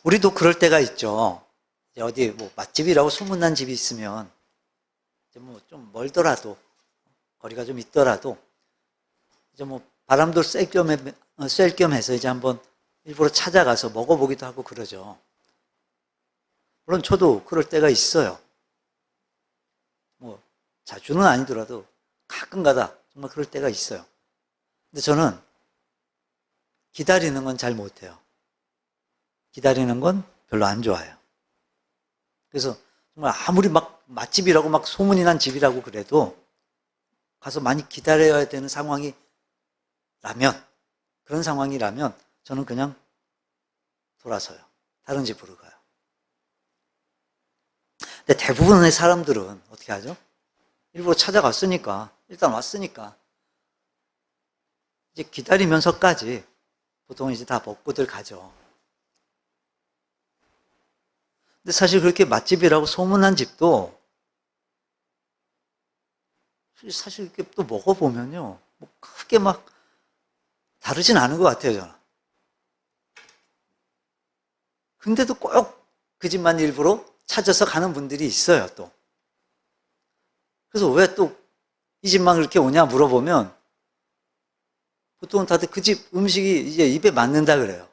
우리도 그럴 때가 있죠. 이제 어디 뭐 맛집이라고 소문난 집이 있으면 이제 뭐 좀 멀더라도 거리가 좀 있더라도 이제 뭐 바람도 쐴 겸 해서 이제 한번 일부러 찾아가서 먹어보기도 하고 그러죠. 물론 저도 그럴 때가 있어요. 뭐 자주는 아니더라도 가끔가다 정말 그럴 때가 있어요. 근데 저는 기다리는 건 잘 못해요. 기다리는 건 별로 안 좋아해요. 그래서 정말 아무리 막 맛집이라고 막 소문이 난 집이라고 그래도 가서 많이 기다려야 되는 상황이라면, 그런 상황이라면 저는 그냥 돌아서요. 다른 집으로 가요. 근데 대부분의 사람들은 어떻게 하죠? 일부러 찾아갔으니까, 일단 왔으니까 이제 기다리면서까지 보통 이제 다 먹고들 가죠. 근데 사실 그렇게 맛집이라고 소문난 집도 사실 이렇게 또 먹어보면요, 뭐 크게 막 다르진 않은 것 같아요, 저는. 근데도 꼭 그 집만 일부러 찾아서 가는 분들이 있어요, 또. 그래서 왜 또 이 집만 그렇게 오냐 물어보면 보통은 다들 그 집 음식이 이제 입에 맞는다 그래요.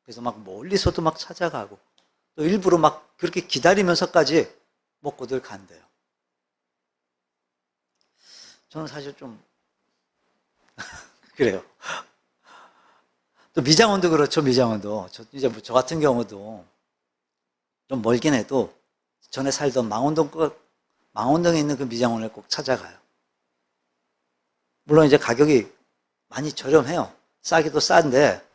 그래서 막 멀리서도 막 찾아가고 또 일부러 막 그렇게 기다리면서까지 먹고들 간대요. 저는 사실 좀 그래요. 또 미장원도 그렇죠. 미장원도 이제 뭐 저 같은 경우도 좀 멀긴 해도 전에 살던 망원동에 있는 그 미장원을 꼭 찾아가요. 물론 이제 가격이 많이 저렴해요. 싸기도 싼데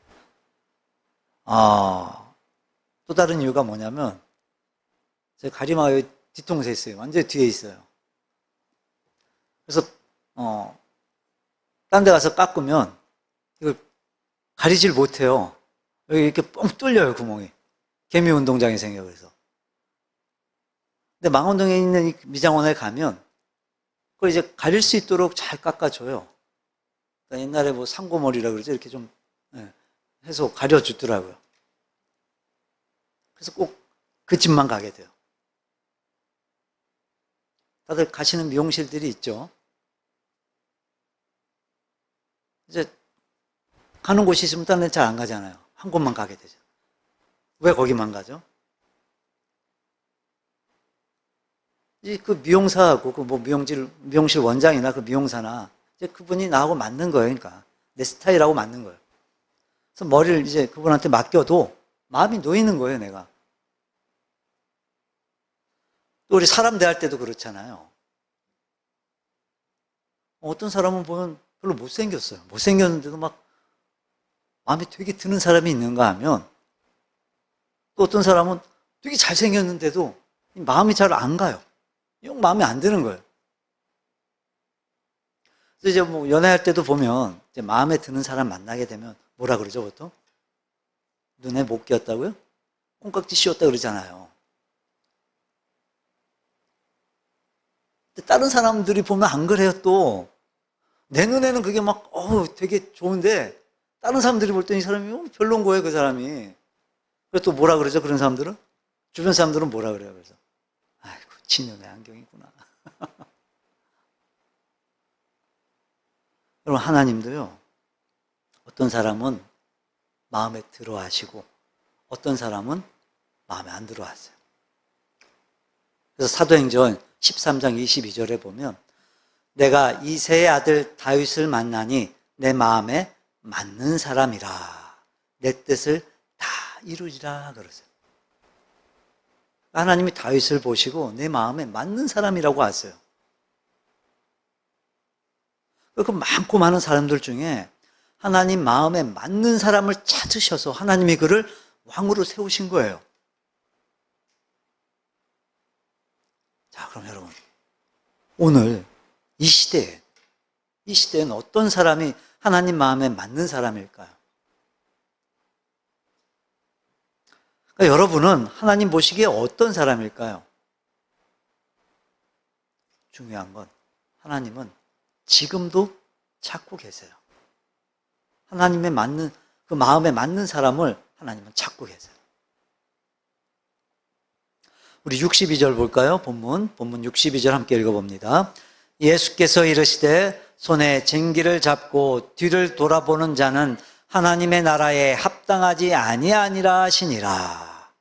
또 다른 이유가 뭐냐면 제 가리마을 뒤통수에 있어요. 완전히 뒤에 있어요. 그래서 딴 데 가서 깎으면 이걸 가리질 못해요. 여기 이렇게 뻥 뚫려요, 구멍이. 개미 운동장이 생겨 그래서. 근데 망원동에 있는 이 미장원에 가면 그걸 이제 가릴 수 있도록 잘 깎아줘요. 그러니까 옛날에 뭐 상고머리라 그러죠. 이렇게 좀 해서 가려주더라고요. 그래서 꼭 그 집만 가게 돼요. 다들 가시는 미용실들이 있죠. 이제 가는 곳이 있으면 딴 데는 잘 안 가잖아요. 한 곳만 가게 되죠. 왜 거기만 가죠? 그 미용사하고 그 뭐 미용실 원장이나 그 미용사나 이제 그분이 나하고 맞는 거예요. 그러니까 내 스타일하고 맞는 거예요. 그래서 머리를 이제 그분한테 맡겨도 마음이 놓이는 거예요, 내가. 또 우리 사람 대할 때도 그렇잖아요. 어떤 사람은 보면 별로 못생겼어요. 못생겼는데도 막 마음에 되게 드는 사람이 있는가 하면 또 어떤 사람은 되게 잘생겼는데도 마음이 잘 안 가요. 영 마음에 안 드는 거예요. 그래서 이제 뭐 연애할 때도 보면 이제 마음에 드는 사람 만나게 되면 뭐라 그러죠, 보통? 눈에 못 끼었다고요? 콩깍지 씌웠다 그러잖아요. 근데 다른 사람들이 보면 안 그래요, 또. 내 눈에는 그게 막, 되게 좋은데, 다른 사람들이 볼 때 이 사람이 별론 거예요, 그 사람이. 그래서 또 뭐라 그러죠, 그런 사람들은? 주변 사람들은 뭐라 그래요, 그래서. 아이고, 친년의 안경이구나. 여러분, 하나님도요, 어떤 사람은 마음에 들어 하시고, 어떤 사람은 마음에 안 들어 하세요. 그래서 사도행전 13장 22절에 보면, 내가 이새의 아들 다윗을 만나니 내 마음에 맞는 사람이라. 내 뜻을 다 이루리라 그러세요. 하나님이 다윗을 보시고 내 마음에 맞는 사람이라고 하세요. 그 많고 많은 사람들 중에 하나님 마음에 맞는 사람을 찾으셔서 하나님이 그를 왕으로 세우신 거예요. 자, 그럼 여러분, 오늘 이 시대엔 어떤 사람이 하나님 마음에 맞는 사람일까요? 그러니까 여러분은 하나님 보시기에 어떤 사람일까요? 중요한 건 하나님은 지금도 찾고 계세요. 하나님의 맞는, 그 마음에 맞는 사람을 하나님은 찾고 계세요. 우리 62절 볼까요? 본문 62절 함께 읽어봅니다. 예수께서 이르시되 손에 쟁기를 잡고 뒤를 돌아보는 자는 하나님의 나라에 합당하지 아니하니라 하시니라.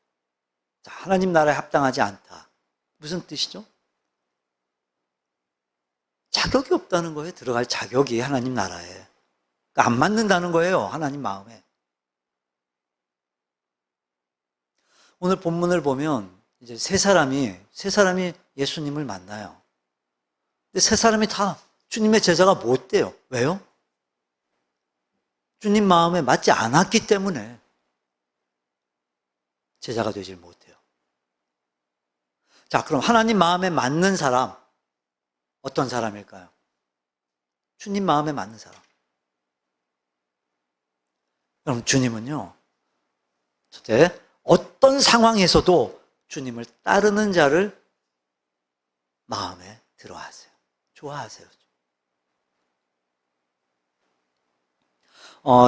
자, 하나님 나라에 합당하지 않다. 무슨 뜻이죠? 자격이 없다는 거예요. 들어갈 자격이 하나님 나라에. 그러니까 안 맞는다는 거예요. 하나님 마음에. 오늘 본문을 보면 이제 세 사람이 예수님을 만나요. 근데 세 사람이 다 주님의 제자가 못 돼요. 왜요? 주님 마음에 맞지 않았기 때문에 제자가 되질 못해요. 자, 그럼 하나님 마음에 맞는 사람, 어떤 사람일까요? 주님 마음에 맞는 사람. 그럼 주님은요, 첫째, 어떤 상황에서도 주님을 따르는 자를 마음에 들어하세요. 좋아하세요.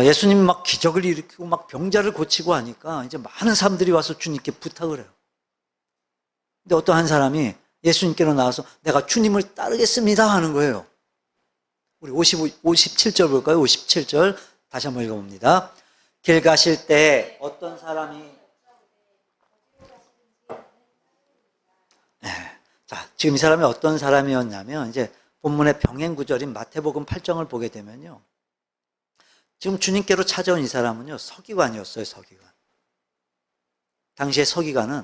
예수님 막 기적을 일으키고 막 병자를 고치고 하니까 이제 많은 사람들이 와서 주님께 부탁을 해요. 근데 어떤 한 사람이 예수님께로 나와서 내가 주님을 따르겠습니다 하는 거예요. 우리 57절 볼까요? 57절 다시 한번 읽어봅니다. 길 가실 때 어떤 사람이 자, 지금 이 사람이 어떤 사람이었냐면 이제 본문의 병행 구절인 마태복음 8장을 보게 되면요. 지금 주님께로 찾아온 이 사람은요, 서기관이었어요, 서기관. 당시에 서기관은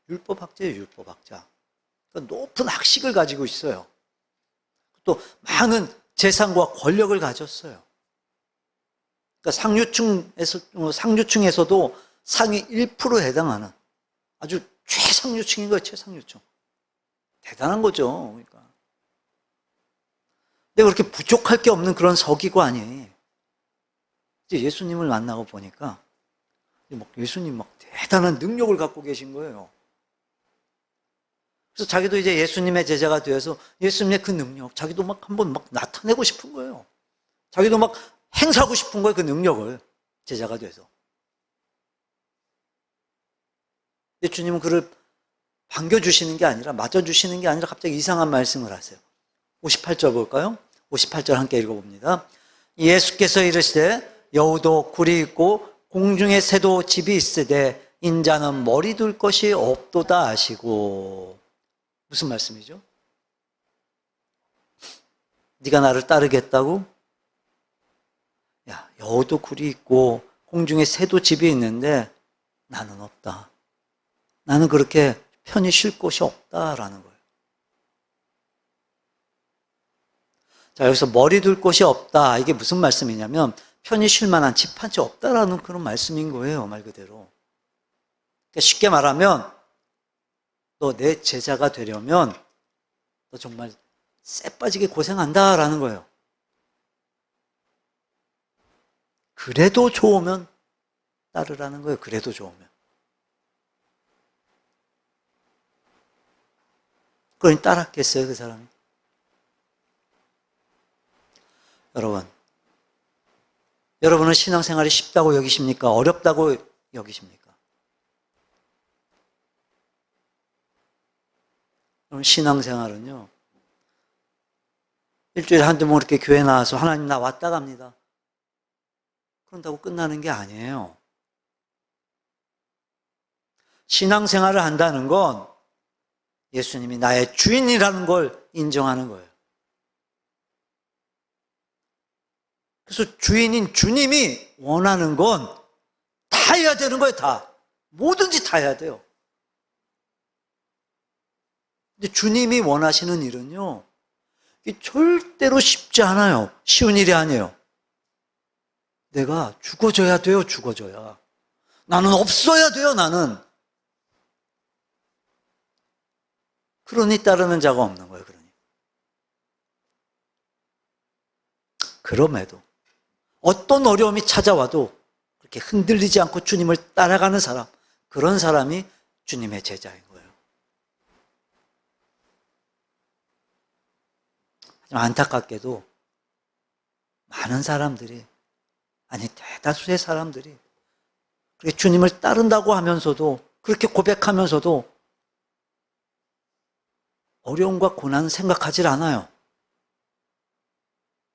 율법학자예요, 율법학자. 그러니까 높은 학식을 가지고 있어요. 또 많은 재산과 권력을 가졌어요. 그러니까 상류층에서도 상위 1%에 해당하는 아주 최상류층인 거예요, 최상류층. 대단한 거죠. 그러니까. 근데 그렇게 부족할 게 없는 그런 서기관이 이제 예수님을 만나고 보니까 예수님 막 대단한 능력을 갖고 계신 거예요. 그래서 자기도 이제 예수님의 제자가 되어서 예수님의 그 능력, 자기도 막 한번 막 나타내고 싶은 거예요. 자기도 막 행사하고 싶은 거예요, 그 능력을. 제자가 돼서. 근데 주님은 그를 반겨주시는 게 아니라, 맞아주시는 게 아니라 갑자기 이상한 말씀을 하세요. 58절 볼까요? 58절 함께 읽어봅니다. 예수께서 이르시되 여우도 굴이 있고 공중에 새도 집이 있으되 인자는 머리 둘 것이 없도다 하시고. 무슨 말씀이죠? 네가 나를 따르겠다고? 야, 여우도 굴이 있고 공중에 새도 집이 있는데 나는 없다. 나는 그렇게 편히 쉴 곳이 없다라는 거예요. 자, 여기서 머리 둘 곳이 없다. 이게 무슨 말씀이냐면 편히 쉴 만한 집 한 채 없다라는 그런 말씀인 거예요, 말 그대로. 그러니까 쉽게 말하면 너 내 제자가 되려면 너 정말 쎄 빠지게 고생한다라는 거예요. 그래도 좋으면 따르라는 거예요. 그래도 좋으면. 그러니 따랐겠어요, 그 사람이? 여러분은 신앙생활이 쉽다고 여기십니까? 어렵다고 여기십니까? 여러분, 신앙생활은요, 일주일에 한두 번 이렇게 교회 나와서 하나님 나 왔다 갑니다. 그런다고 끝나는 게 아니에요. 신앙생활을 한다는 건 예수님이 나의 주인이라는 걸 인정하는 거예요. 그래서 주인인 주님이 원하는 건 다 해야 되는 거예요, 다. 뭐든지 다 해야 돼요. 근데 주님이 원하시는 일은요, 이게 절대로 쉽지 않아요. 쉬운 일이 아니에요. 내가 죽어져야 돼요, 죽어져야. 나는 없어야 돼요, 나는. 그러니 따르는 자가 없는 거예요, 그러니. 그럼에도 어떤 어려움이 찾아와도 그렇게 흔들리지 않고 주님을 따라가는 사람, 그런 사람이 주님의 제자인 거예요. 하지만 안타깝게도 많은 사람들이, 아니 대다수의 사람들이 그렇게 주님을 따른다고 하면서도, 그렇게 고백하면서도 어려움과 고난은 생각하질 않아요.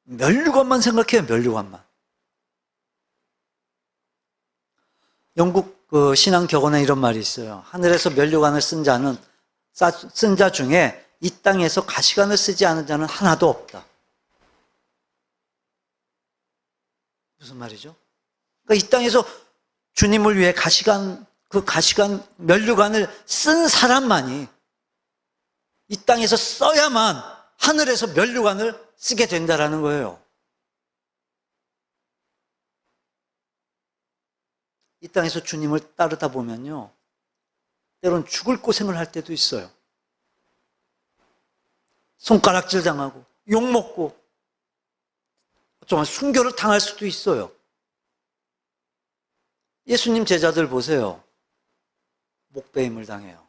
면류관만 생각해요, 면류관만. 영국 신앙격언에 이런 말이 있어요. 하늘에서 면류관을 쓴 자 중에 이 땅에서 가시관을 쓰지 않은 자는 하나도 없다. 무슨 말이죠? 그러니까 이 땅에서 주님을 위해 그 가시관, 면류관을 쓴 사람만이 이 땅에서 써야만 하늘에서 면류관을 쓰게 된다라는 거예요. 이 땅에서 주님을 따르다 보면요, 때론 죽을 고생을 할 때도 있어요. 손가락질 당하고 욕먹고 정말 순교를 당할 수도 있어요. 예수님 제자들 보세요. 목배임을 당해요.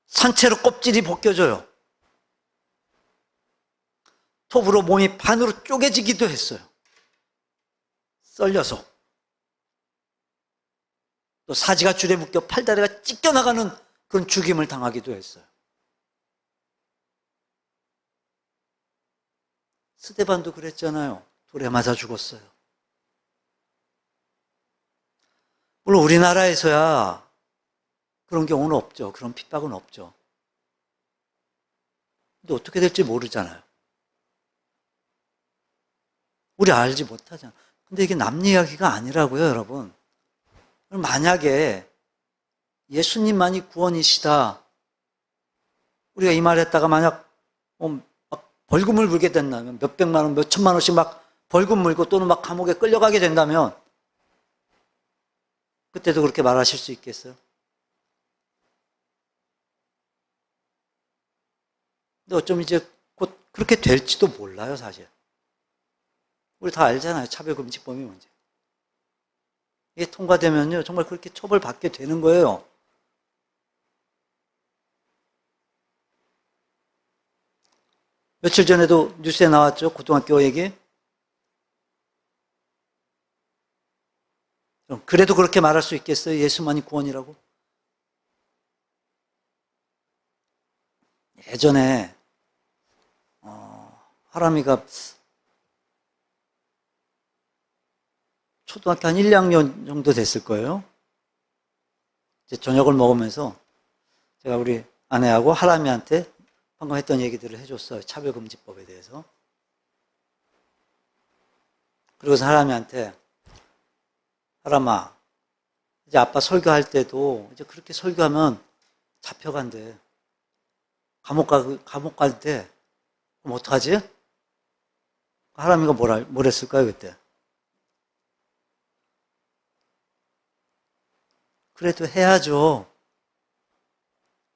산채로 껍질이 벗겨져요. 톱으로 몸이 반으로 쪼개지기도 했어요. 썰려서. 또 사지가 줄에 묶여 팔다리가 찢겨나가는 그런 죽임을 당하기도 했어요. 스데반도 그랬잖아요. 돌에 맞아 죽었어요. 물론 우리나라에서야 그런 경우는 없죠. 그런 핍박은 없죠. 근데 어떻게 될지 모르잖아요. 우리 알지 못하잖아요. 근데 이게 남 이야기가 아니라고요, 여러분. 만약에 예수님만이 구원이시다, 우리가 이 말 했다가 만약 막 벌금을 물게 된다면, 몇백만 원, 몇천만 원씩 막 벌금 물고 또는 막 감옥에 끌려가게 된다면 그때도 그렇게 말하실 수 있겠어요? 근데 어쩌면 이제 곧 그렇게 될지도 몰라요, 사실. 우리 다 알잖아요, 차별금지법이 뭔지. 이게 통과되면요, 정말 그렇게 처벌받게 되는 거예요. 며칠 전에도 뉴스에 나왔죠, 고등학교 얘기. 그래도 그렇게 말할 수 있겠어요? 예수만이 구원이라고? 예전에 하람이가 초등학교 한 1, 2학년 정도 됐을 거예요. 이제 저녁을 먹으면서 제가 우리 아내하고 하람이한테 방금 했던 얘기들을 해줬어요. 차별금지법에 대해서. 그리고서 하람이한테, 하람아, 이제 아빠 설교할 때도 이제 그렇게 설교하면 잡혀간대. 감옥 갈 때, 그럼 어떡하지? 하람이가 뭐랬을까요, 그때? 그래도 해야죠.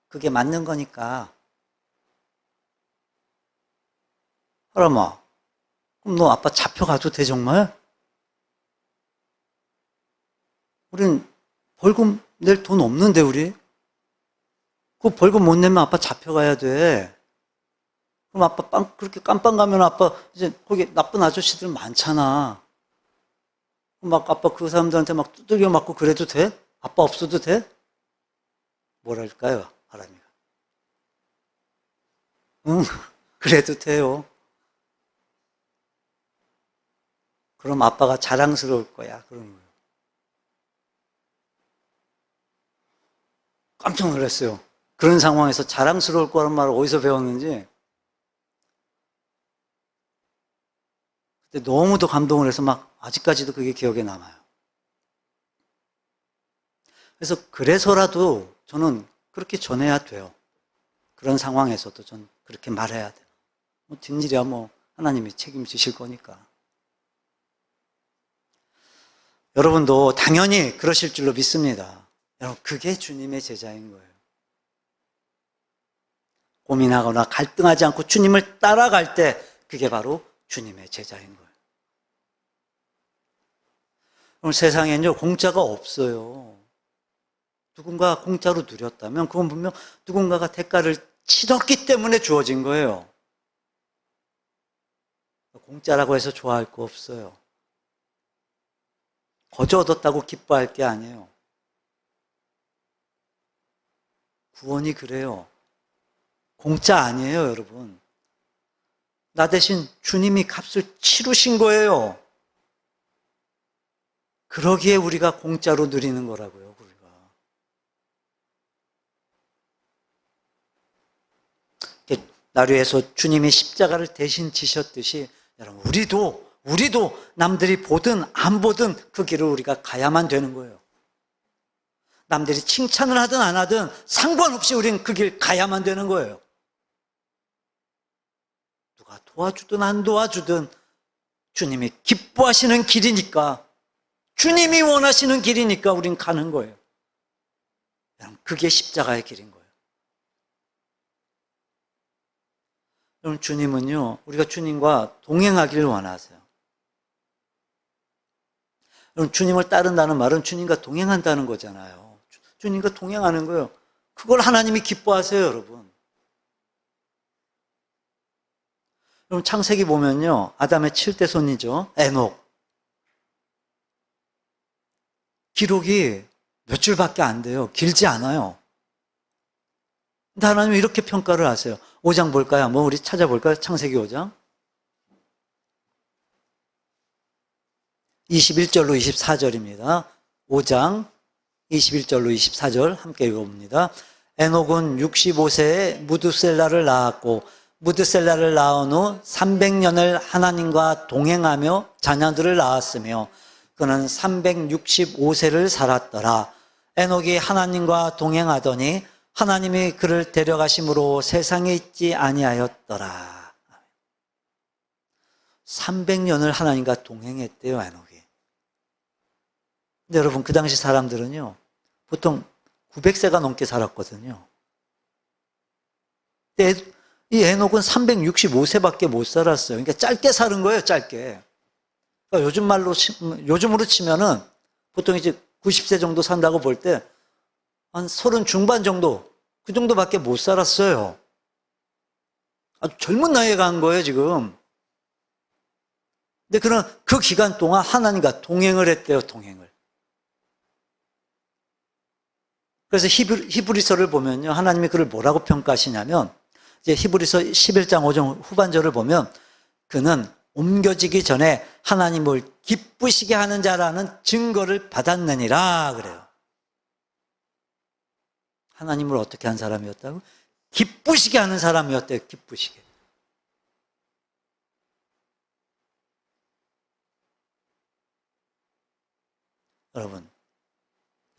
그게 맞는 거니까. 하람아, 그럼 너 아빠 잡혀가도 돼, 정말? 우린 벌금 낼 돈 없는데, 우리? 그 벌금 못 내면 아빠 잡혀가야 돼. 그럼 아빠 그렇게 깜빵 가면 아빠, 이제 거기 나쁜 아저씨들 많잖아. 막 아빠 그 사람들한테 막 두들겨 맞고 그래도 돼? 아빠 없어도 돼? 뭐랄까요, 하람이가. 응, 그래도 돼요. 그럼 아빠가 자랑스러울 거야, 그런 거예요. 깜짝 놀랐어요. 그런 상황에서 자랑스러울 거란 말을 어디서 배웠는지. 그때 너무도 감동을 해서 막 아직까지도 그게 기억에 남아요. 그래서라도 저는 그렇게 전해야 돼요. 그런 상황에서도 전 그렇게 말해야 돼요. 뒷일이야 하나님이 책임지실 거니까. 여러분도 당연히 그러실 줄로 믿습니다. 여러분, 그게 주님의 제자인 거예요. 고민하거나 갈등하지 않고 주님을 따라갈 때 그게 바로 주님의 제자인 거예요. 오늘 세상에는요, 공짜가 없어요. 누군가 공짜로 누렸다면 그건 분명 누군가가 대가를 치렀기 때문에 주어진 거예요. 공짜라고 해서 좋아할 거 없어요. 거저 얻었다고 기뻐할 게 아니에요. 구원이 그래요. 공짜 아니에요, 여러분. 나 대신 주님이 값을 치르신 거예요. 그러기에 우리가 공짜로 누리는 거라고요, 우리가. 나류에서 주님이 십자가를 대신 지셨듯이 여러분 우리도 남들이 보든 안 보든 그 길을 우리가 가야만 되는 거예요. 남들이 칭찬을 하든 안 하든 상관없이 우리는 그 길 가야만 되는 거예요. 누가 도와주든 안 도와주든 주님이 기뻐하시는 길이니까, 주님이 원하시는 길이니까 우린 가는 거예요. 그게 십자가의 길인 거예요. 여러분, 주님은요, 우리가 주님과 동행하기를 원하세요. 여러분, 주님을 따른다는 말은 주님과 동행한다는 거잖아요. 주님과 동행하는 거예요. 그걸 하나님이 기뻐하세요, 여러분. 여러분, 창세기 보면요, 아담의 7대 손이죠, 에녹. 기록이 몇 줄밖에 안 돼요. 길지 않아요. 근데 하나님이 이렇게 평가를 하세요. 5장 볼까요? 한번 우리 찾아볼까요? 창세기 5장. 21절로 24절입니다. 5장 21절로 24절 함께 읽어봅니다. 에녹은 65세에 무드셀라를 낳았고 무드셀라를 낳은 후 300년을 하나님과 동행하며 자녀들을 낳았으며 그는 365세를 살았더라. 에녹이 하나님과 동행하더니 하나님이 그를 데려가심으로 세상에 있지 아니하였더라. 300년을 하나님과 동행했대요, 에녹이. 근데 여러분, 그 당시 사람들은요, 보통 900세가 넘게 살았거든요. 근데 이 에녹은 365세밖에 못 살았어요. 그러니까 짧게 사는 거예요, 짧게. 그러니까 요즘으로 치면은 보통 이제 90세 정도 산다고 볼 때 한 30 중반 정도, 그 정도밖에 못 살았어요. 아주 젊은 나이에 간 거예요, 지금. 근데 그 기간 동안 하나님과 동행을 했대요, 동행을. 그래서 히브리서를 보면요, 하나님이 그를 뭐라고 평가하시냐면, 이제 히브리서 11장 5절 후반절을 보면, 그는 옮겨지기 전에 하나님을 기쁘시게 하는 자라는 증거를 받았느니라 그래요. 하나님을 어떻게 한 사람이었다고? 기쁘시게 하는 사람이었대요, 기쁘시게.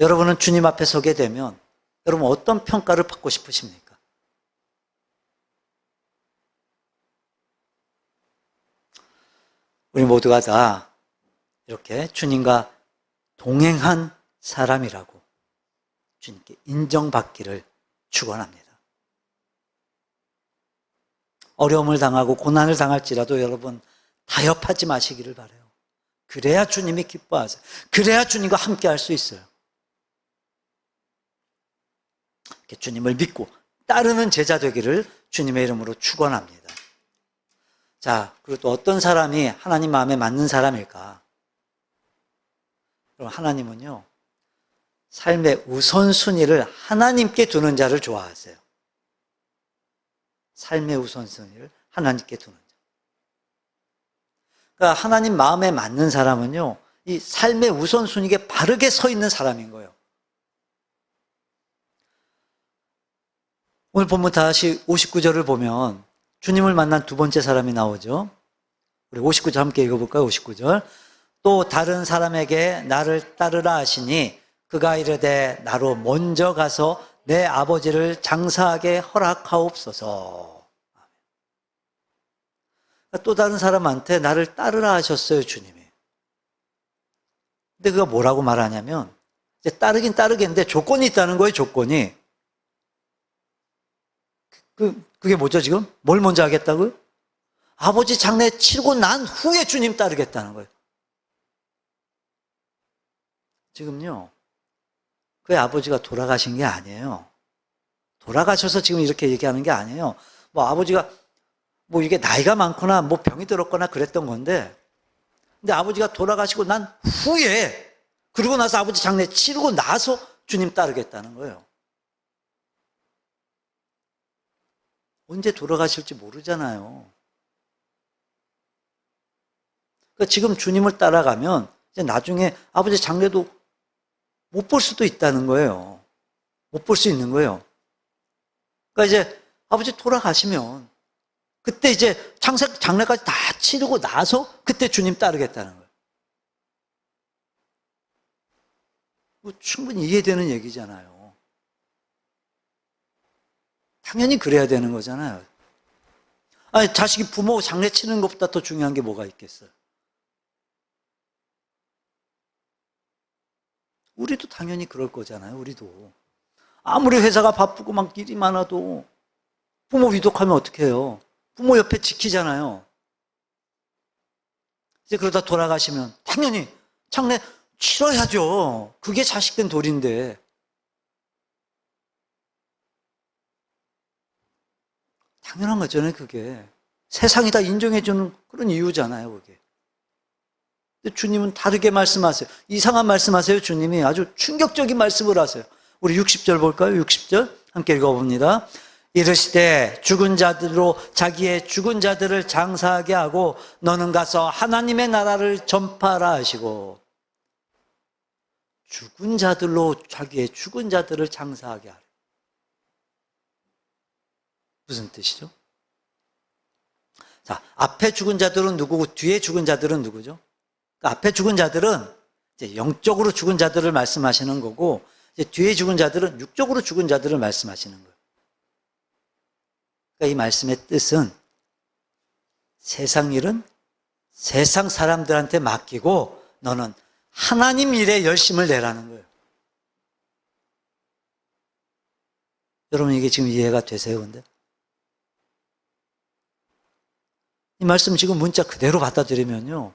여러분은 주님 앞에 서게 되면 여러분 어떤 평가를 받고 싶으십니까? 우리 모두가 다 이렇게 주님과 동행한 사람이라고 주님께 인정받기를 축원합니다. 어려움을 당하고 고난을 당할지라도 여러분 타협하지 마시기를 바라요. 그래야 주님이 기뻐하세요. 그래야 주님과 함께 할 수 있어요. 주님을 믿고 따르는 제자 되기를 주님의 이름으로 축원합니다. 자, 그리고 또 어떤 사람이 하나님 마음에 맞는 사람일까? 그럼 하나님은요, 삶의 우선순위를 하나님께 두는 자를 좋아하세요. 삶의 우선순위를 하나님께 두는 자. 그러니까 하나님 마음에 맞는 사람은요, 이 삶의 우선순위에 바르게 서 있는 사람인 거예요. 오늘 본문 다시 59절을 보면 주님을 만난 두 번째 사람이 나오죠. 우리 59절 함께 읽어볼까요? 59절. 또 다른 사람에게 나를 따르라 하시니 그가 이르되 나로 먼저 가서 내 아버지를 장사하게 허락하옵소서. 또 다른 사람한테 나를 따르라 하셨어요, 주님이. 근데 그가 뭐라고 말하냐면, 이제 따르긴 따르겠는데 조건이 있다는 거예요, 조건이. 그게 뭐죠, 지금? 뭘 먼저 하겠다고요? 아버지 장례 치르고 난 후에 주님 따르겠다는 거예요. 지금요, 그의 아버지가 돌아가신 게 아니에요. 돌아가셔서 지금 이렇게 얘기하는 게 아니에요. 뭐 아버지가 뭐 이게 나이가 많거나 뭐 병이 들었거나 그랬던 건데, 근데 아버지가 돌아가시고 난 후에 그러고 나서 아버지 장례 치르고 나서 주님 따르겠다는 거예요. 언제 돌아가실지 모르잖아요. 그러니까 지금 주님을 따라가면 이제 나중에 아버지 장례도 못 볼 수도 있다는 거예요. 못 볼 수 있는 거예요. 그러니까 이제 아버지 돌아가시면 그때 이제 장례까지 다 치르고 나서 그때 주님 따르겠다는 거예요. 뭐 충분히 이해되는 얘기잖아요. 당연히 그래야 되는 거잖아요. 아니, 자식이 부모 장례 치는 것보다 더 중요한 게 뭐가 있겠어요? 우리도 당연히 그럴 거잖아요. 우리도. 아무리 회사가 바쁘고 막 일이 많아도 부모 위독하면 어떻게 해요? 부모 옆에 지키잖아요. 이제 그러다 돌아가시면 당연히 장례 치러야죠. 그게 자식된 도리인데. 당연한 거잖아요, 그게. 세상이 다 인정해주는 그런 이유잖아요, 그게. 근데 주님은 다르게 말씀하세요. 이상한 말씀하세요, 주님이. 아주 충격적인 말씀을 하세요. 우리 60절 볼까요? 60절. 함께 읽어봅니다. 이르시되 죽은 자들로 자기의 죽은 자들을 장사하게 하고 너는 가서 하나님의 나라를 전파하라 하시고 죽은 자들로 자기의 죽은 자들을 장사하게 하라. 무슨 뜻이죠? 자, 앞에 죽은 자들은 누구고 뒤에 죽은 자들은 누구죠? 그러니까 앞에 죽은 자들은 이제 영적으로 죽은 자들을 말씀하시는 거고 이제 뒤에 죽은 자들은 육적으로 죽은 자들을 말씀하시는 거예요. 그러니까 이 말씀의 뜻은 세상 일은 세상 사람들한테 맡기고 너는 하나님 일에 열심을 내라는 거예요. 여러분 이게 지금 이해가 되세요? 근데 이 말씀 지금 문자 그대로 받아들이면요,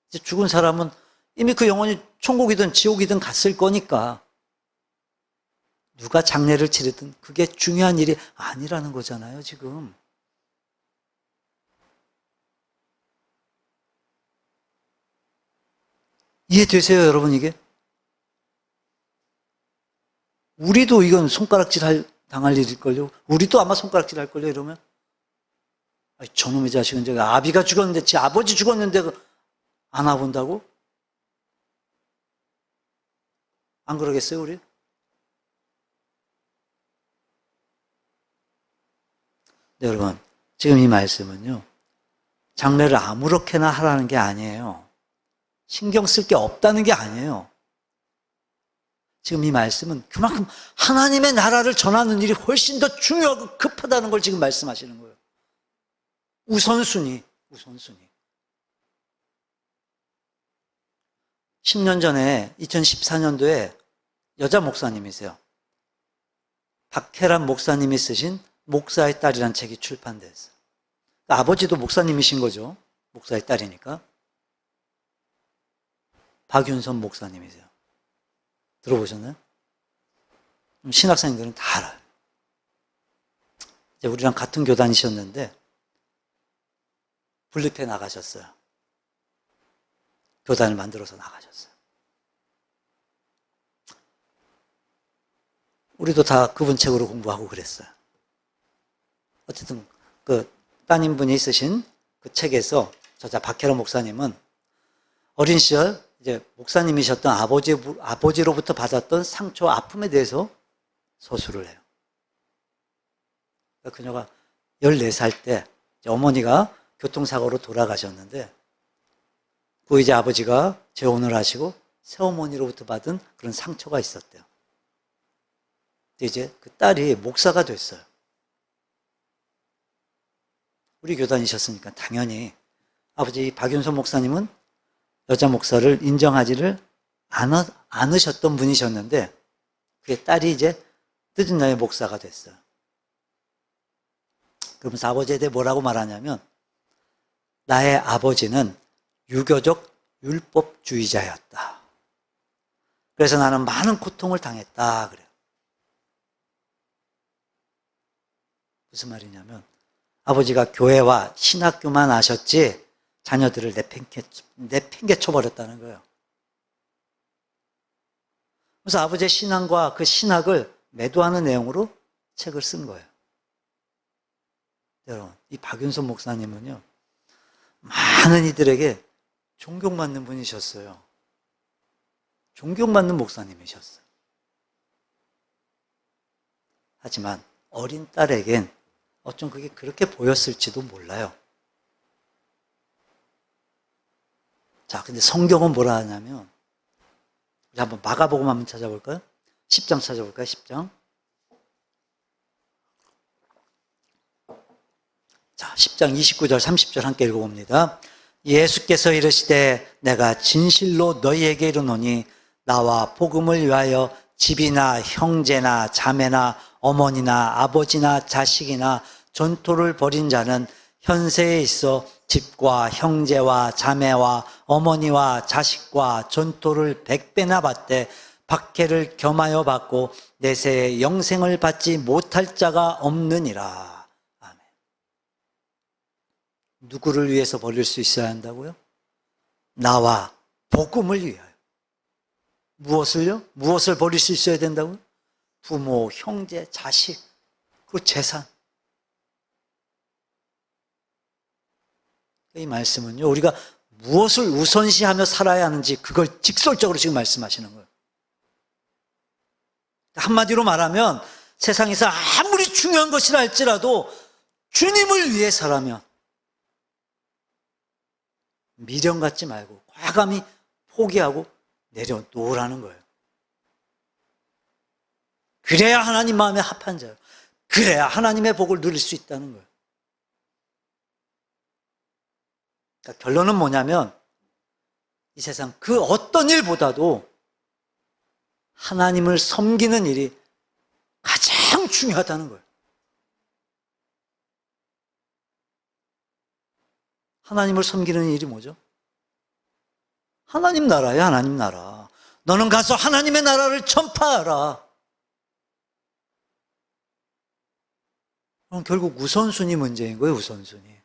이제 죽은 사람은 이미 그 영혼이 천국이든 지옥이든 갔을 거니까 누가 장례를 치르든 그게 중요한 일이 아니라는 거잖아요, 지금. 이해되세요, 여러분, 이게? 우리도 이건 손가락질 당할 일일걸요? 우리도 아마 손가락질 할걸요, 이러면? 아니, 저놈의 자식은 저기 아비가 죽었는데, 지 아버지 죽었는데 안 와본다고? 안 그러겠어요, 우리? 네, 여러분, 지금 이 말씀은요, 장례를 아무렇게나 하라는 게 아니에요. 신경 쓸 게 없다는 게 아니에요. 지금 이 말씀은 그만큼 하나님의 나라를 전하는 일이 훨씬 더 중요하고 급하다는 걸 지금 말씀하시는 거예요. 우선순위. 10년 전에 2014년도에 여자 목사님이세요. 박혜란 목사님이 쓰신 목사의 딸이라는 책이 출판됐어요. 그러니까 아버지도 목사님이신 거죠. 목사의 딸이니까. 박윤선 목사님이세요. 들어보셨나요? 신학생들은 다 알아요. 이제 우리랑 같은 교단이셨는데 분립해 나가셨어요. 교단을 만들어서 나가셨어요. 우리도 다 그분 책으로 공부하고 그랬어요. 어쨌든 그 따님분이 쓰신 그 책에서 저자 박혜란 목사님은 어린 시절 이제 목사님이셨던 아버지로부터 받았던 상처와 아픔에 대해서 서술을 해요. 그녀가 14살 때 어머니가 교통사고로 돌아가셨는데 그 이제 아버지가 재혼을 하시고 새어머니로부터 받은 그런 상처가 있었대요. 근데 이제 그 딸이 목사가 됐어요. 우리 교단이셨으니까 당연히 아버지 박윤선 목사님은 여자 목사를 인정하지를 않으셨던 분이셨는데 그의 딸이 이제 늦은 나이에 목사가 됐어요. 그러면서 아버지에 대해 뭐라고 말하냐면 나의 아버지는 유교적 율법주의자였다. 그래서 나는 많은 고통을 당했다. 그래요. 무슨 말이냐면 아버지가 교회와 신학교만 아셨지 자녀들을 내팽개쳐 버렸다는 거예요. 그래서 아버지의 신앙과 그 신학을 매도하는 내용으로 책을 쓴 거예요. 여러분, 이 박윤선 목사님은요, 많은 이들에게 존경받는 분이셨어요. 존경받는 목사님이셨어요. 하지만 어린 딸에겐 어쩜 그게 그렇게 보였을지도 몰라요. 자, 근데 성경은 뭐라 하냐면, 우리 한번 마가복음 한번 찾아볼까요? 10장 찾아볼까요? 10장. 자, 10장 29절 30절 함께 읽어봅니다. 예수께서 이르시되 내가 진실로 너희에게 이르노니 나와 복음을 위하여 집이나 형제나 자매나 어머니나 아버지나 자식이나 전토를 벌인 자는 현세에 있어 집과 형제와 자매와 어머니와 자식과 전토를 100배나 받되 박해를 겸하여 받고 내세에 영생을 받지 못할 자가 없느니라. 아멘. 누구를 위해서 버릴 수 있어야 한다고요? 나와 복음을 위하여. 무엇을요? 무엇을 버릴 수 있어야 된다고요? 부모, 형제, 자식, 그 재산. 이 말씀은요, 우리가 무엇을 우선시하며 살아야 하는지 그걸 직설적으로 지금 말씀하시는 거예요. 한마디로 말하면 세상에서 아무리 중요한 것이라 할지라도 주님을 위해 살아면 미련 갖지 말고 과감히 포기하고 내려놓으라는 거예요. 그래야 하나님 마음에 합한 자예요. 그래야 하나님의 복을 누릴 수 있다는 거예요. 그러니까 결론은 뭐냐면 이 세상 그 어떤 일보다도 하나님을 섬기는 일이 가장 중요하다는 거예요. 하나님을 섬기는 일이 뭐죠? 하나님 나라야, 하나님 나라. 너는 가서 하나님의 나라를 전파하라. 그럼 결국 우선순위 문제인 거예요, 우선순위.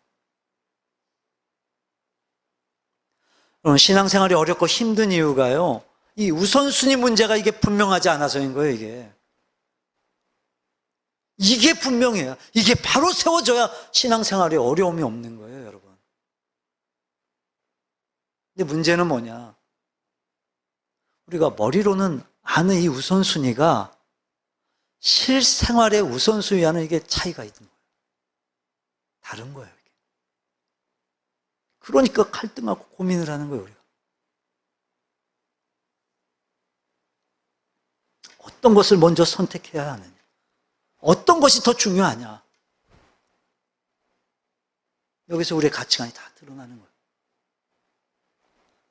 그럼 신앙생활이 어렵고 힘든 이유가요, 이 우선순위 문제가 이게 분명하지 않아서인 거예요, 이게. 이게 분명해요. 이게 바로 세워져야 신앙생활에 어려움이 없는 거예요, 여러분. 근데 문제는 뭐냐? 우리가 머리로는 아는 이 우선순위가 실생활의 우선순위와는 이게 차이가 있는 거예요. 다른 거예요, 이게. 그러니까 갈등하고 고민을 하는 거예요, 우리가. 어떤 것을 먼저 선택해야 하느냐? 어떤 것이 더 중요하냐? 여기서 우리의 가치관이 다 드러나는 거예요.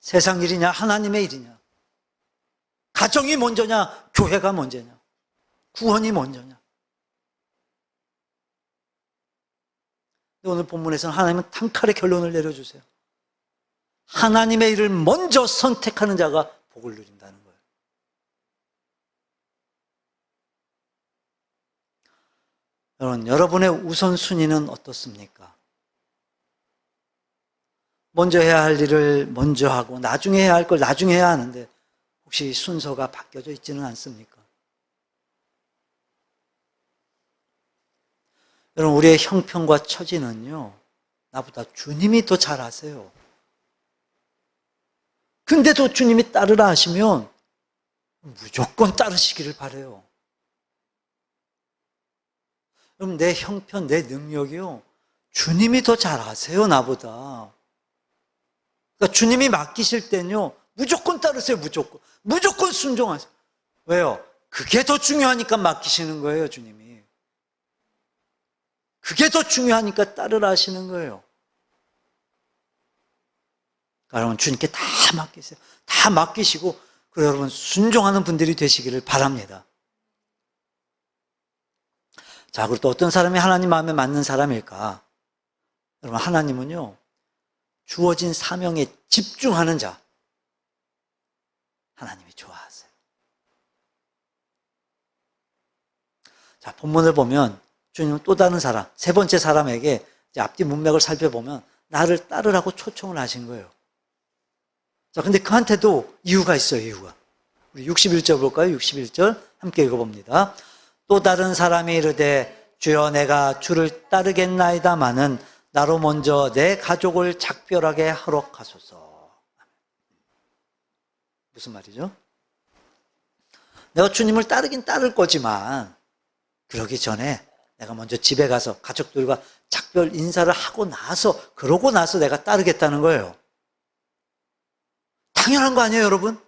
세상 일이냐, 하나님의 일이냐? 가정이 먼저냐, 교회가 먼저냐? 구원이 먼저냐? 오늘 본문에서는 하나님은 단칼에 결론을 내려주세요. 하나님의 일을 먼저 선택하는 자가 복을 누린다는 거예요. 여러분, 여러분의 우선순위는 어떻습니까? 먼저 해야 할 일을 먼저 하고 나중에 해야 할 걸 나중에 해야 하는데 혹시 순서가 바뀌어져 있지는 않습니까? 여러분, 우리의 형편과 처지는요, 나보다 주님이 더 잘 아세요. 근데도 주님이 따르라 하시면 무조건 따르시기를 바라요. 그럼 내 형편, 내 능력이요, 주님이 더 잘 아세요, 나보다. 그러니까 주님이 맡기실 때는요, 무조건 따르세요, 무조건. 무조건 순종하세요. 왜요? 그게 더 중요하니까 맡기시는 거예요, 주님이. 그게 더 중요하니까 따르라 하시는 거예요. 그러니까 여러분, 주님께 다 맡기세요. 다 맡기시고, 그리고 여러분, 순종하는 분들이 되시기를 바랍니다. 자, 그리고 또 어떤 사람이 하나님 마음에 맞는 사람일까? 여러분, 하나님은요, 주어진 사명에 집중하는 자, 하나님이 좋아하세요. 자, 본문을 보면 주님은 또 다른 사람, 세 번째 사람에게 이제 앞뒤 문맥을 살펴보면 나를 따르라고 초청을 하신 거예요. 자, 근데 그한테도 이유가 있어요, 이유가. 우리 61절 볼까요? 61절 함께 읽어봅니다. 또 다른 사람이 이르되 주여 내가 주를 따르겠나이다마는 나로 먼저 내 가족을 작별하게 하러 가소서. 무슨 말이죠? 내가 주님을 따르긴 따를 거지만 그러기 전에 내가 먼저 집에 가서 가족들과 작별 인사를 하고 나서 그러고 나서 내가 따르겠다는 거예요. 당연한 거 아니에요, 여러분?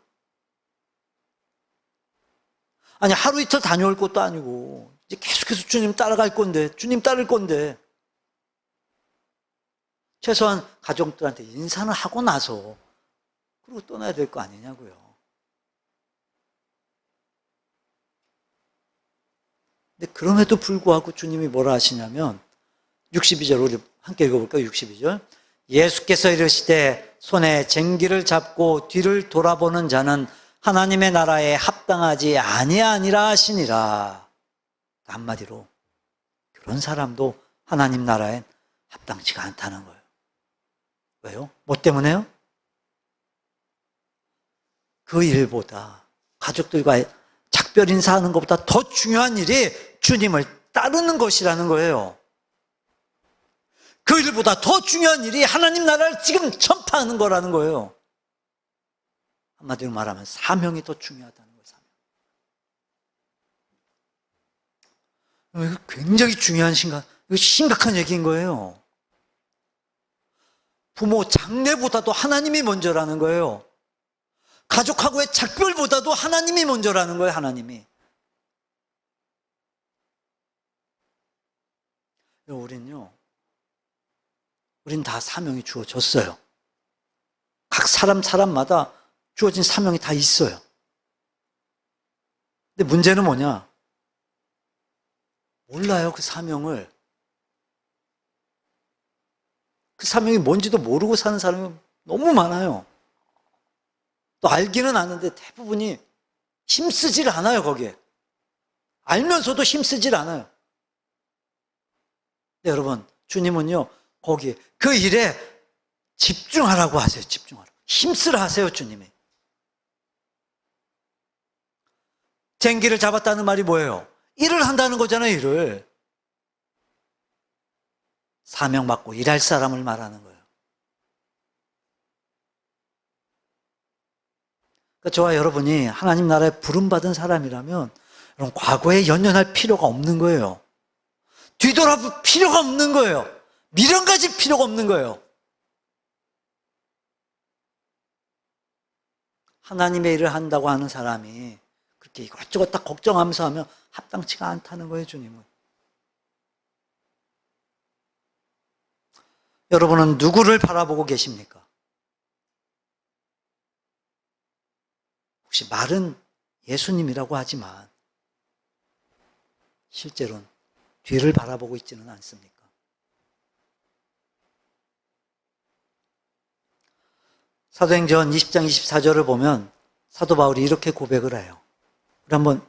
아니 하루 이틀 다녀올 것도 아니고 이제 계속해서 주님 따라갈 건데, 주님 따를 건데 최소한 가족들한테 인사는 하고 나서 그리고 떠나야 될 거 아니냐고요. 근데 그럼에도 불구하고 주님이 뭐라 하시냐면 62절 우리 함께 읽어볼까요? 62절 예수께서 이르시되 손에 쟁기를 잡고 뒤를 돌아보는 자는 하나님의 나라에 합당하지 아니하니라 하시니라. 한마디로 그런 사람도 하나님 나라엔 합당치가 않다는 거예요. 왜요? 뭐 때문에요? 그 일보다 가족들과 작별 인사하는 것보다 더 중요한 일이 주님을 따르는 것이라는 거예요. 그 일보다 더 중요한 일이 하나님 나라를 지금 전파하는 거라는 거예요. 한마디로 말하면 사명이 더 중요하다는 거예요. 사명. 이거 굉장히 중요한 심각한 얘기인 거예요. 부모 장례보다도 하나님이 먼저라는 거예요. 가족하고의 작별보다도 하나님이 먼저라는 거예요. 하나님이. 우린 다 사명이 주어졌어요. 각 사람마다 주어진 사명이 다 있어요. 근데 문제는 뭐냐? 몰라요, 그 사명을. 그 사명이 뭔지도 모르고 사는 사람이 너무 많아요. 또 알기는 아는데 대부분이 힘쓰질 않아요, 거기에. 알면서도 힘쓰질 않아요. 근데 여러분, 주님은요, 거기에, 그 일에 집중하라고 하세요, 집중하라고. 힘쓰라 하세요, 주님이. 쟁기를 잡았다는 말이 뭐예요? 일을 한다는 거잖아요, 일을. 사명 받고 일할 사람을 말하는 거예요. 그러니까 저와 여러분이 하나님 나라에 부름받은 사람이라면 여러분 과거에 연연할 필요가 없는 거예요. 뒤돌아볼 필요가 없는 거예요. 미련 가질 필요가 없는 거예요. 하나님의 일을 한다고 하는 사람이 그렇게 이것저것 다 걱정하면서 하면 합당치가 않다는 거예요, 주님은. 여러분은 누구를 바라보고 계십니까? 혹시 말은 예수님이라고 하지만 실제로는 뒤를 바라보고 있지는 않습니까? 사도행전 20장 24절을 보면 사도 바울이 이렇게 고백을 해요. 우리 한번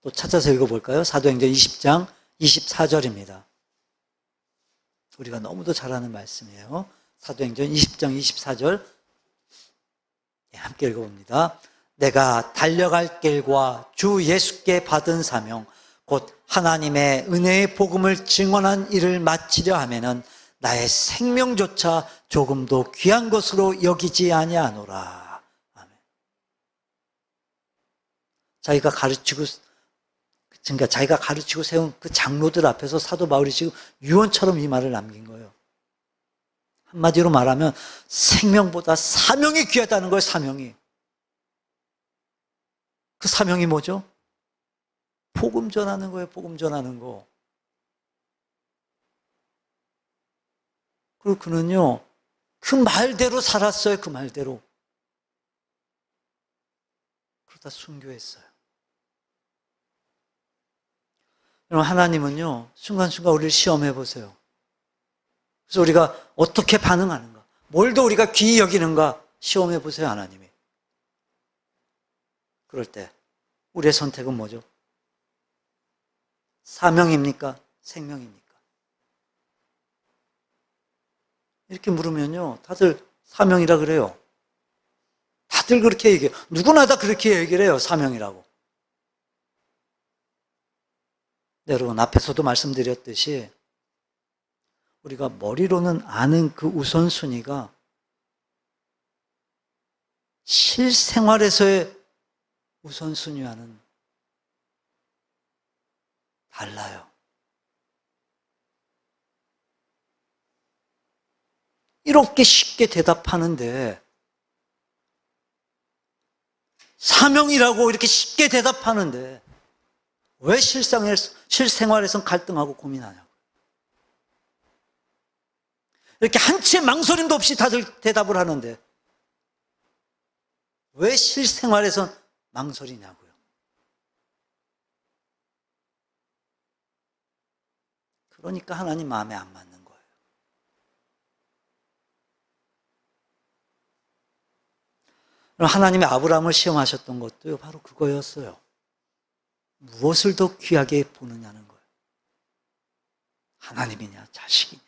또 찾아서 읽어볼까요? 사도행전 20장 24절입니다. 우리가 너무도 잘 아는 말씀이에요. 사도행전 20장 24절 함께 읽어봅니다. 내가 달려갈 길과 주 예수께 받은 사명 곧 하나님의 은혜의 복음을 증언한 일을 마치려 하면은 나의 생명조차 조금도 귀한 것으로 여기지 아니하노라. 아멘. 자기가 가르치고 세운 그 장로들 앞에서 사도 바울이 지금 유언처럼 이 말을 남긴 거예요. 한마디로 말하면 생명보다 사명이 귀하다는 거예요, 사명이. 그 사명이 뭐죠? 복음 전하는 거예요, 복음 전하는 거. 그리고 그는요, 그 말대로 살았어요, 그 말대로. 그러다 순교했어요. 여러분, 하나님은요, 순간순간 우리를 시험해 보세요. 그래서 우리가 어떻게 반응하는가, 뭘 더 우리가 귀히 여기는가 시험해 보세요, 하나님이. 그럴 때 우리의 선택은 뭐죠? 사명입니까? 생명입니까? 이렇게 물으면요, 다들 사명이라 그래요. 다들 그렇게 얘기해요. 누구나 다 그렇게 얘기를 해요. 사명이라고. 네, 여러분, 앞에서도 말씀드렸듯이 우리가 머리로는 아는 그 우선순위가 실생활에서의 우선순위와는 달라요. 이렇게 쉽게 대답하는데, 사명이라고 이렇게 쉽게 대답하는데 왜 실생활에선 갈등하고 고민하냐고. 이렇게 한치의 망설임도 없이 다들 대답을 하는데 왜 실생활에선 망설이냐고요. 그러니까 하나님 마음에 안 맞는 거예요. 하나님이 아브라함을 시험하셨던 것도 바로 그거였어요. 무엇을 더 귀하게 보느냐는 거예요. 하나님이냐 자식이냐.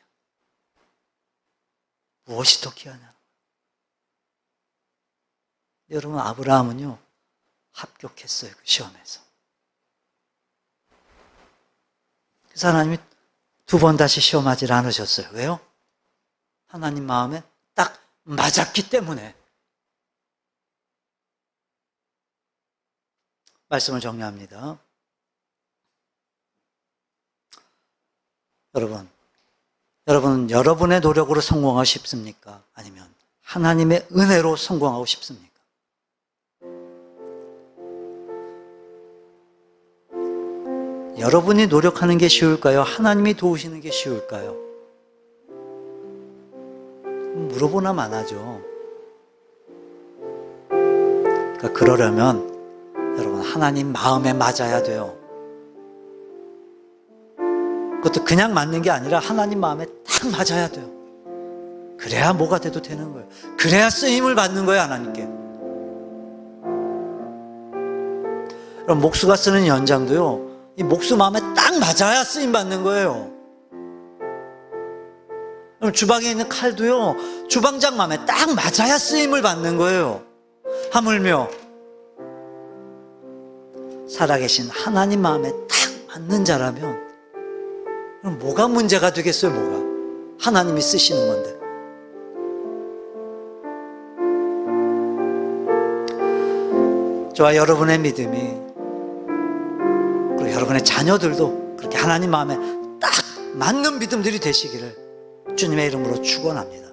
무엇이 더 귀하냐. 여러분, 아브라함은요 합격했어요. 그 시험에서. 그래서 하나님이 2번 다시 시험하지 않으셨어요. 왜요? 하나님 마음에 딱 맞았기 때문에. 말씀을 정리합니다. 여러분은 여러분의 노력으로 성공하고 싶습니까? 아니면 하나님의 은혜로 성공하고 싶습니까? 여러분이 노력하는 게 쉬울까요? 하나님이 도우시는 게 쉬울까요? 물어보나 마나죠. 그러니까 그러려면 여러분, 하나님 마음에 맞아야 돼요. 그것도 그냥 맞는 게 아니라 하나님 마음에 딱 맞아야 돼요. 그래야 뭐가 돼도 되는 거예요. 그래야 쓰임을 받는 거예요, 하나님께. 그럼 목수가 쓰는 연장도요, 이 목수 마음에 딱 맞아야 쓰임 받는 거예요. 그럼 주방에 있는 칼도요, 주방장 마음에 딱 맞아야 쓰임을 받는 거예요. 하물며 살아계신 하나님 마음에 딱 맞는 자라면 그럼 뭐가 문제가 되겠어요? 뭐가? 하나님이 쓰시는 건데. 저와 여러분의 믿음이, 그리고 여러분의 자녀들도 그렇게 하나님 마음에 딱 맞는 믿음들이 되시기를 주님의 이름으로 축원합니다.